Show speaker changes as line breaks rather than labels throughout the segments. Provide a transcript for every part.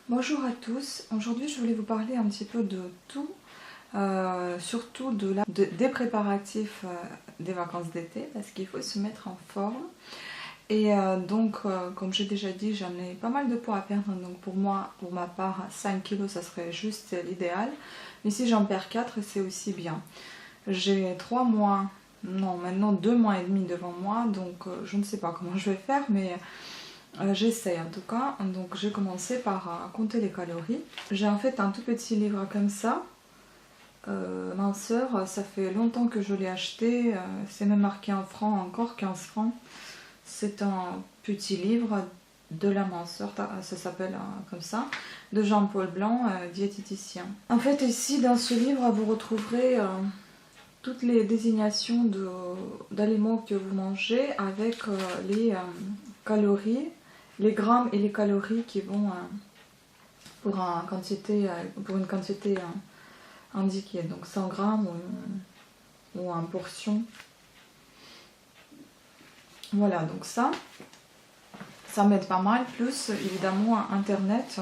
Bonjour à tous, aujourd'hui je voulais vous parler un petit peu de tout, surtout des préparatifs des vacances d'été parce qu'il faut se mettre en forme. Et comme j'ai déjà dit, j'en ai pas mal de poids à perdre, donc pour moi, pour ma part, 5 kilos ça serait juste l'idéal. Mais si j'en perds 4, c'est aussi bien. J'ai 3 mois, non maintenant 2 mois et demi devant moi, donc je ne sais pas comment je vais faire, mais j'essaie en tout cas. Donc j'ai commencé par compter les calories. J'ai en fait un tout petit livre comme ça, minceur, ça fait longtemps que je l'ai acheté, c'est même marqué en francs, encore 15 francs. C'est un petit livre de la minceur, ça s'appelle comme ça, de Jean-Paul Blanc, diététicien. En fait ici dans ce livre vous retrouverez toutes les désignations d'aliments que vous mangez avec les calories, les grammes et les calories qui vont pour une quantité indiquée, donc 100 grammes ou une portion. Voilà, donc ça m'aide pas mal, plus évidemment internet.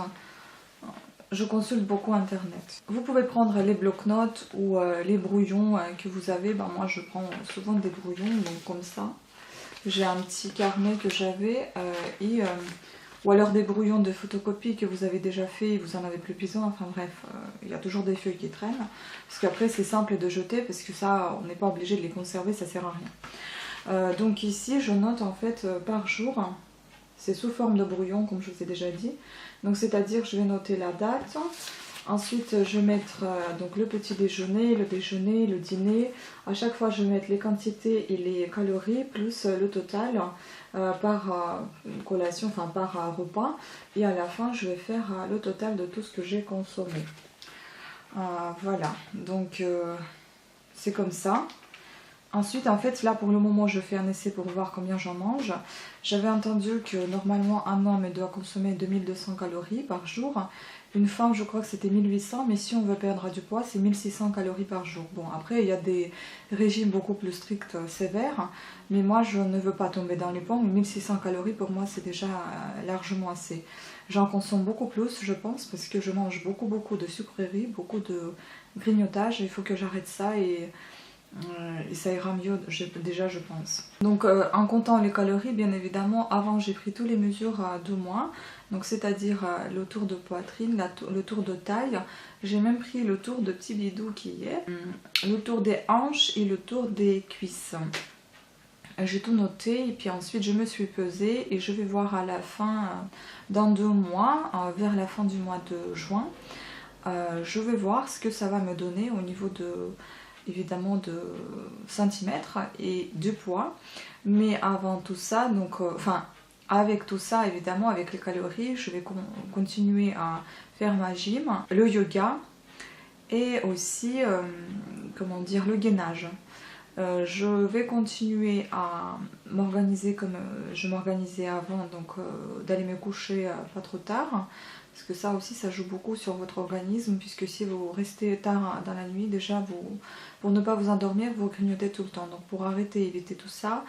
Je consulte beaucoup internet. Vous pouvez prendre les bloc-notes ou les brouillons que vous avez. Ben, moi je prends souvent des brouillons, donc comme ça. J'ai un petit carnet que j'avais ou alors des brouillons de photocopie que vous avez déjà fait et vous en avez plus besoin. Enfin bref, il y a toujours des feuilles qui traînent. Parce qu'après c'est simple de jeter parce que ça on n'est pas obligé de les conserver, ça sert à rien. Donc ici je note en fait par jour. C'est sous forme de brouillon comme je vous ai déjà dit. Donc c'est-à-dire je vais noter la date. Ensuite je vais mettre donc le petit déjeuner, le déjeuner, le dîner. À chaque fois je vais mettre les quantités et les calories plus le total par collation, enfin par repas. Et à la fin je vais faire le total de tout ce que j'ai consommé. Voilà, donc c'est comme ça. Ensuite, en fait, là pour le moment, je fais un essai pour voir combien j'en mange. J'avais entendu que normalement un homme doit consommer 2200 calories par jour. Une femme, je crois que c'était 1800, mais si on veut perdre du poids, c'est 1600 calories par jour. Bon, après, il y a des régimes beaucoup plus stricts, sévères, mais moi, je ne veux pas tomber dans les pommes. 1600 calories, pour moi, c'est déjà largement assez. J'en consomme beaucoup plus, je pense, parce que je mange beaucoup de sucreries, beaucoup de grignotage. Il faut que j'arrête ça et ça ira mieux déjà je pense. Donc en comptant les calories bien évidemment, avant j'ai pris toutes les mesures de moi, donc c'est-à-dire le tour de poitrine, le tour de taille, j'ai même pris le tour de petit bidou qui est, le tour des hanches et le tour des cuisses. J'ai tout noté et puis ensuite je me suis pesée et je vais voir à la fin, dans 2 mois, vers la fin du mois de juin, je vais voir ce que ça va me donner au niveau évidemment de centimètres et du poids. Mais avant tout ça, donc avec tout ça évidemment, avec les calories, je vais continuer à faire ma gym, le yoga et aussi comment dire, le gainage. Je vais continuer à m'organiser comme je m'organisais avant, donc d'aller me coucher pas trop tard, parce que ça aussi ça joue beaucoup sur votre organisme, puisque si vous restez tard dans la nuit, déjà pour ne pas vous endormir, vous grignotez tout le temps. Donc pour éviter tout ça,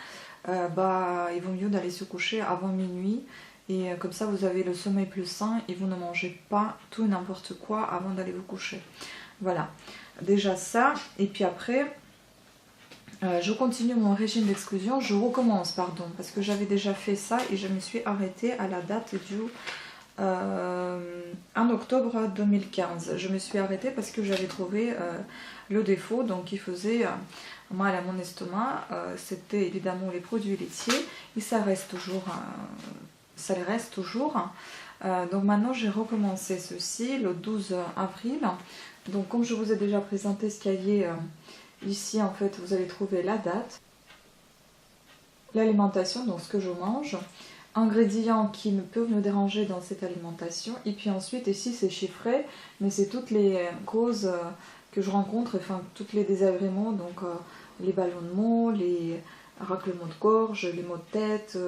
il vaut mieux d'aller se coucher avant minuit, et comme ça vous avez le sommeil plus sain et vous ne mangez pas tout et n'importe quoi avant d'aller vous coucher. Voilà, déjà ça, et puis après je continue mon régime d'exclusion, je recommence pardon, parce que j'avais déjà fait ça et je me suis arrêtée à la date du 1 octobre 2015. Je me suis arrêtée parce que j'avais trouvé le défaut, donc qui faisait mal à mon estomac, c'était évidemment les produits laitiers, et ça reste toujours, ça les reste toujours. Donc maintenant j'ai recommencé ceci le 12 avril, donc comme je vous ai déjà présenté ce cahier, ici en fait vous allez trouver la date, l'alimentation, donc ce que je mange, ingrédients qui peuvent me déranger dans cette alimentation, et puis ensuite ici c'est chiffré, mais c'est toutes les causes que je rencontre, enfin tous les désagréments, donc les ballonnements, raclement de gorge, les maux de tête,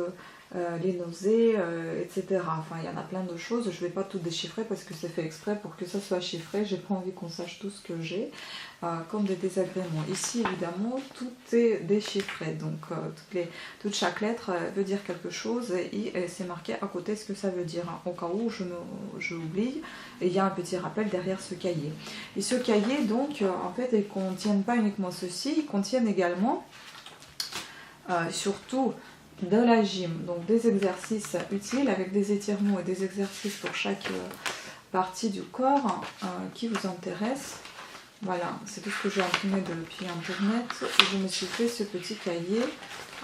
les nausées, etc. Enfin, il y en a plein de choses. Je ne vais pas tout déchiffrer parce que c'est fait exprès pour que ça soit chiffré. J'ai pas envie qu'on sache tout ce que j'ai comme des désagréments. Ici, évidemment, tout est déchiffré. Donc, toute chaque lettre veut dire quelque chose et c'est marqué à côté ce que ça veut dire. Au cas où je oublie, et il y a un petit rappel derrière ce cahier. Et ce cahier, donc, en fait, ils ne contiennent pas uniquement ceci, ils contiennent également, surtout, de la gym, donc des exercices utiles avec des étirements et des exercices pour chaque partie du corps qui vous intéresse. Voilà, c'est tout ce que j'ai imprimé depuis internet. Et je me suis fait ce petit cahier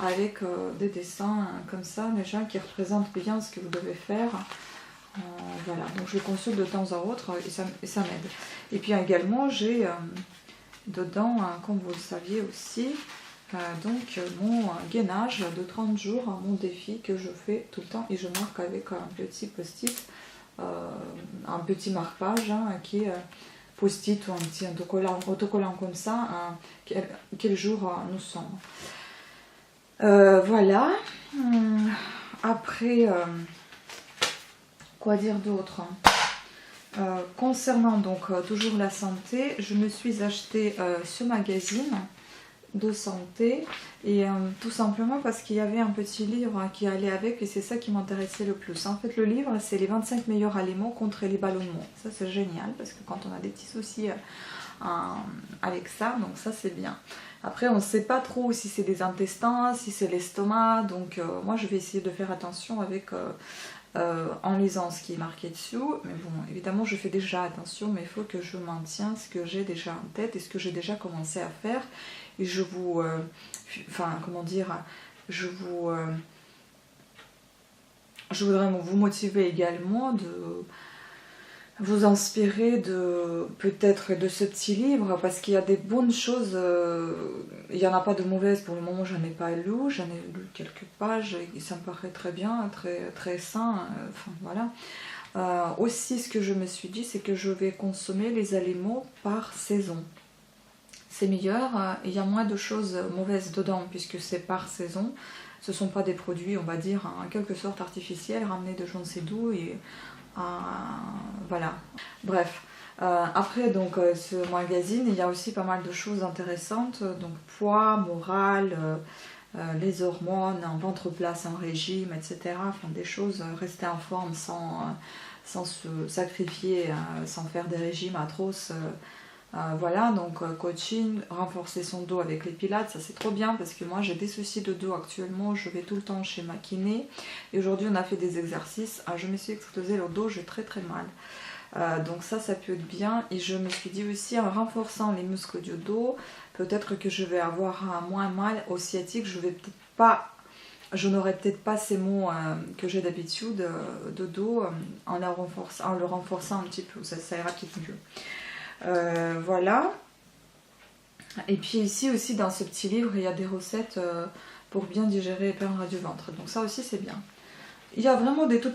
avec des dessins comme ça, déjà qui représentent bien ce que vous devez faire. Voilà, donc je le consulte de temps en autre et ça m'aide. Et puis également, j'ai dedans, comme vous le saviez aussi, donc mon gainage de 30 jours, mon défi que je fais tout le temps et je marque avec un petit post-it, un petit marque-page qui est post-it ou un petit autocollant comme ça, quel jour nous sommes. Voilà. Après, quoi dire d'autre? Concernant donc toujours la santé, je me suis acheté ce magazine de santé et tout simplement parce qu'il y avait un petit livre qui allait avec et c'est ça qui m'intéressait le plus. En fait, le livre, c'est les 25 meilleurs aliments contre les ballonnements. Ça, c'est génial parce que quand on a des petits soucis avec ça, donc ça, c'est bien. Après, on ne sait pas trop si c'est des intestins, si c'est l'estomac, donc moi, je vais essayer de faire attention avec... en lisant ce qui est marqué dessous, mais bon, évidemment je fais déjà attention, mais il faut que je maintienne ce que j'ai déjà en tête et ce que j'ai déjà commencé à faire, et je vous, enfin comment dire, je voudrais vous motiver également de vous inspirer de peut-être de ce petit livre, parce qu'il y a des bonnes choses, il n'y en a pas de mauvaises pour le moment, j'en ai pas lu, j'en ai lu quelques pages et ça me paraît très bien, très sain, enfin voilà. Aussi ce que je me suis dit, c'est que je vais consommer les aliments par saison. C'est meilleur, il y a moins de choses mauvaises dedans puisque c'est par saison. Ce ne sont pas des produits, on va dire, en quelque sorte artificiels, ramenés de je ne sais d'où et... voilà, bref. Après donc ce magazine, il y a aussi pas mal de choses intéressantes, donc poids, morale, les hormones, un ventre plat sans régime, etc. Enfin des choses, rester en forme sans se sacrifier, sans faire des régimes atroces. Voilà, donc coaching, renforcer son dos avec les pilates, ça c'est trop bien parce que moi j'ai des soucis de dos actuellement, je vais tout le temps chez ma kiné et aujourd'hui on a fait des exercices, je me suis explosé le dos, j'ai très mal. Donc ça peut être bien, et je me suis dit aussi en renforçant les muscles du dos, peut-être que je vais avoir moins mal au sciatique, je n'aurai peut-être pas ces maux que j'ai d'habitude de dos en le renforçant un petit peu, ça ira peut-être mieux. Voilà. Et puis ici aussi dans ce petit livre il y a des recettes pour bien digérer et perdre du ventre, donc ça aussi c'est bien. Il y a vraiment des tout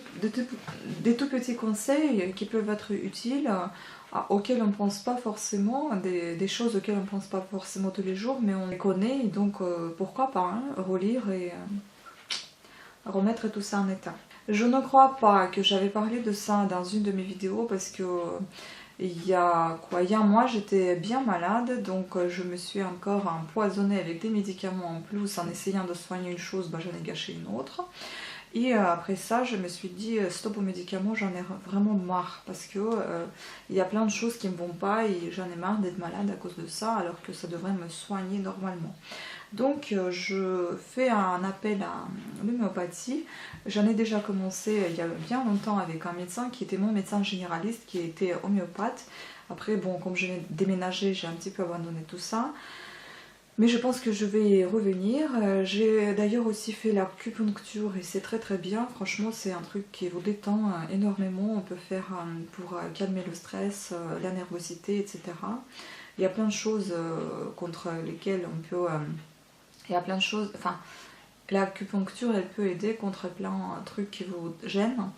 petits conseils qui peuvent être utiles, auxquels on ne pense pas forcément, des choses auxquelles on ne pense pas forcément tous les jours, mais on les connaît, et donc pourquoi pas relire et remettre tout ça en état. Je ne crois pas que j'avais parlé de ça dans une de mes vidéos parce que il y a un mois j'étais bien malade, donc je me suis encore empoisonnée avec des médicaments en plus en essayant de soigner une chose, j'en ai gâché une autre. Et après ça je me suis dit stop aux médicaments, j'en ai vraiment marre parce que il y a plein de choses qui ne me vont pas et j'en ai marre d'être malade à cause de ça alors que ça devrait me soigner normalement. Donc je fais un appel à l'homéopathie. J'en ai déjà commencé il y a bien longtemps avec un médecin qui était mon médecin généraliste qui était homéopathe. Après bon, comme j'ai déménagé, j'ai un petit peu abandonné tout ça. Mais je pense que je vais y revenir. J'ai d'ailleurs aussi fait l'acupuncture et c'est très bien. Franchement c'est un truc qui vous détend énormément. On peut faire pour calmer le stress, la nervosité, etc. Il y a plein de choses contre lesquelles on peut... il y a plein de choses... Enfin, l'acupuncture elle peut aider contre plein de trucs qui vous gênent.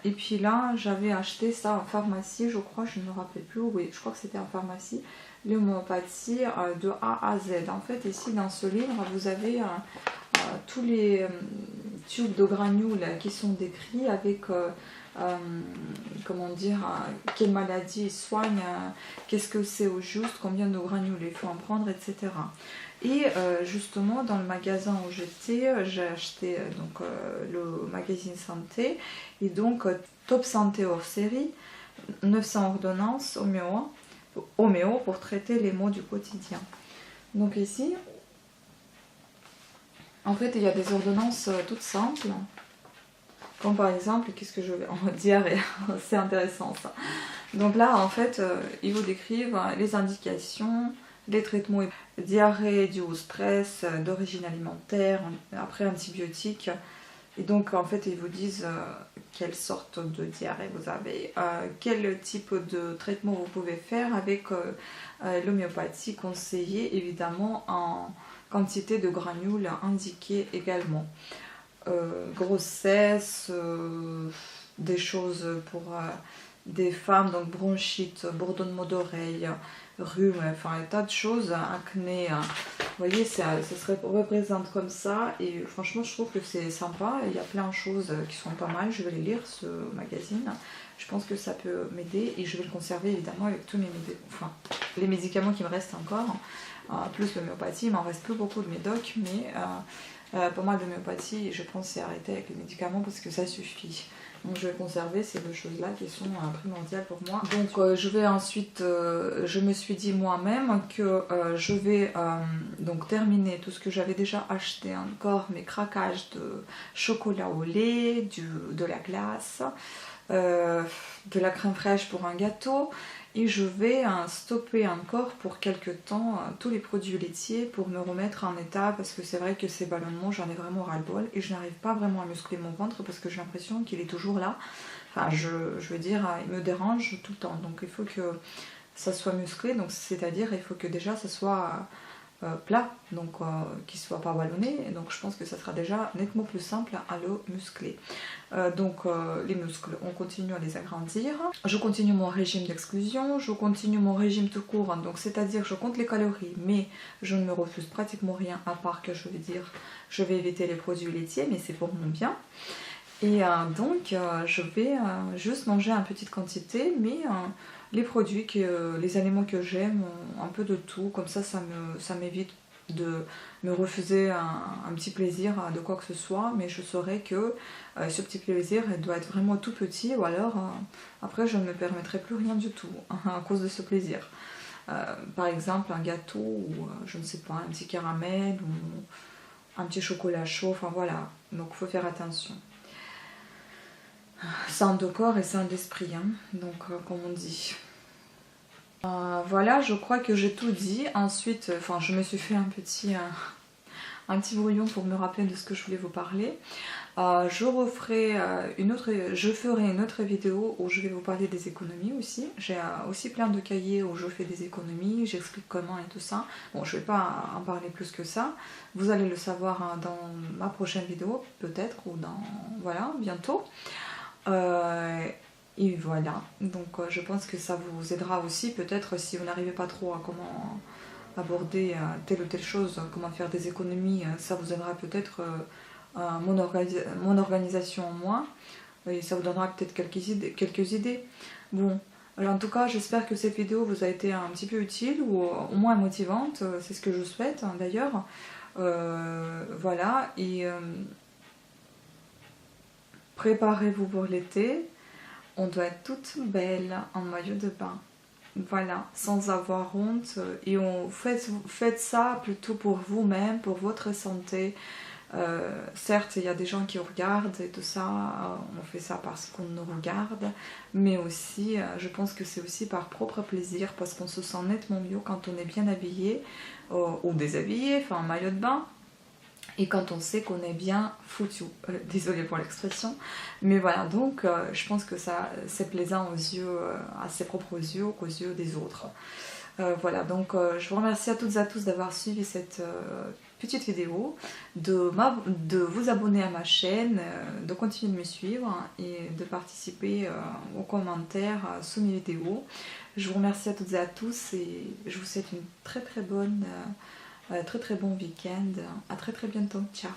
Et puis là j'avais acheté ça en pharmacie, je crois, je ne me rappelle plus, oui je crois que c'était en pharmacie. l'homéopathie de A à Z. En fait, ici dans ce livre, vous avez tous les tubes de granules qui sont décrits avec comment dire, quelle maladie ils soignent, qu'est-ce que c'est au juste, combien de granules il faut en prendre, etc. Et justement dans le magasin où j'étais, j'ai acheté donc le magazine santé et donc Top Santé hors série, 900 ordonnances homéo pour traiter les maux du quotidien. Donc ici, en fait, il y a des ordonnances toutes simples. Comme par exemple, qu'est-ce que je vais en diarrhée, c'est intéressant ça. Donc là, en fait, ils vous décrivent les indications, les traitements, diarrhée due au stress, d'origine alimentaire, après antibiotiques. Et donc, en fait, ils vous disent quelle sorte de diarrhée vous avez, quel type de traitement vous pouvez faire avec l'homéopathie conseillée, évidemment, en quantité de granules indiquées également. Grossesse, des choses pour des femmes, donc bronchite, bourdonnement d'oreille, rhume, enfin un tas de choses, acné. Vous voyez, ça se représente comme ça et franchement je trouve que c'est sympa. Il y a plein de choses qui sont pas mal, je vais les lire ce magazine. Je pense que ça peut m'aider et je vais le conserver évidemment avec tous les médicaments qui me restent encore, plus l'homéopathie. Il m'en reste plus beaucoup de médocs, mais pas mal d'homéopathie et je pense c'est arrêter avec les médicaments parce que ça suffit. Donc je vais conserver ces deux choses là qui sont primordiales pour moi. Donc je vais ensuite, je me suis dit moi-même que je vais donc terminer tout ce que j'avais déjà acheté, encore mes craquages de chocolat au lait, de la glace, de la crème fraîche pour un gâteau. Et je vais stopper encore pour quelques temps tous les produits laitiers pour me remettre en état parce que c'est vrai que ces ballonnements j'en ai vraiment ras-le-bol et je n'arrive pas vraiment à muscler mon ventre parce que j'ai l'impression qu'il est toujours là. Enfin je veux dire il me dérange tout le temps donc il faut que ça soit musclé, donc c'est-à-dire il faut que déjà ça soit plat, donc qu'il ne soit pas ballonné, donc je pense que ça sera déjà nettement plus simple à le muscler. Donc les muscles, on continue à les agrandir. Je continue mon régime d'exclusion, je continue mon régime tout court, donc c'est-à-dire je compte les calories, mais je ne me refuse pratiquement rien à part que je vais dire je vais éviter les produits laitiers, mais c'est pour mon bien. Et donc je vais juste manger en petite quantité, mais les produits, les aliments que j'aime, un peu de tout, comme ça m'évite de me refuser un petit plaisir de quoi que ce soit, mais je saurais que ce petit plaisir doit être vraiment tout petit, ou alors après je ne me permettrai plus rien du tout à cause de ce plaisir. Par exemple un gâteau, ou je ne sais pas, un petit caramel, ou un petit chocolat chaud, enfin voilà, donc il faut faire attention. Sain de corps et sain d'esprit, hein. Donc comme on dit. Voilà, je crois que j'ai tout dit. Ensuite, je me suis fait un petit brouillon pour me rappeler de ce que je voulais vous parler. Je ferai une autre vidéo où je vais vous parler des économies aussi. J'ai aussi plein de cahiers où je fais des économies, j'explique comment et tout ça. Bon, je ne vais pas en parler plus que ça. Vous allez le savoir dans ma prochaine vidéo, peut-être, ou voilà, bientôt. Et voilà, donc je pense que ça vous aidera aussi, peut-être si vous n'arrivez pas trop à comment aborder telle ou telle chose, comment faire des économies, ça vous aidera peut-être mon organisation en moi, et ça vous donnera peut-être quelques idées. Bon, alors en tout cas j'espère que cette vidéo vous a été un petit peu utile, ou au moins motivante, c'est ce que je souhaite d'ailleurs. Voilà, et préparez-vous pour l'été. On doit être toute belle en maillot de bain. Voilà, sans avoir honte. Et faites ça plutôt pour vous-même, pour votre santé. Certes, il y a des gens qui vous regardent et tout ça. On fait ça parce qu'on nous regarde. Mais aussi, je pense que c'est aussi par propre plaisir. Parce qu'on se sent nettement mieux quand on est bien habillé. Ou déshabillé, enfin en maillot de bain. Et quand on sait qu'on est bien foutu, désolée pour l'expression, mais voilà, donc je pense que ça c'est plaisant aux yeux, à ses propres yeux qu'aux yeux des autres. Voilà, donc je vous remercie à toutes et à tous d'avoir suivi cette petite vidéo, de vous abonner à ma chaîne, de continuer de me suivre et de participer aux commentaires sous mes vidéos. Je vous remercie à toutes et à tous et je vous souhaite une très très bon week-end. À très très bientôt. Ciao.